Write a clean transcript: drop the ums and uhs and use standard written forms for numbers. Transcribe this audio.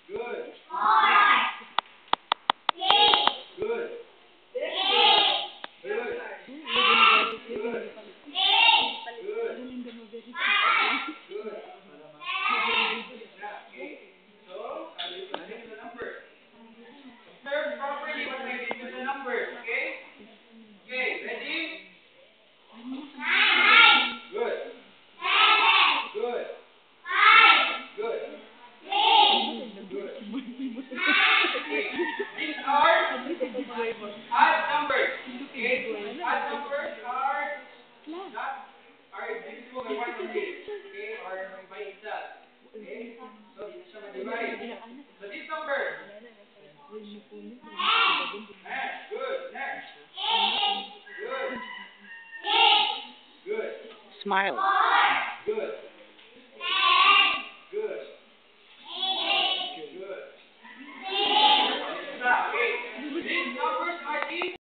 Good. Observe properly what I did with the numbers, okay? Okay, ready? Good. Good. Good. Good. Okay. These are odd numbers. Okay? Odd numbers are not are divisible by one or eight. Okay? Or by itself. Okay? So dito siya ma-divide. So this number. Good. Next. Good. Good. Smile.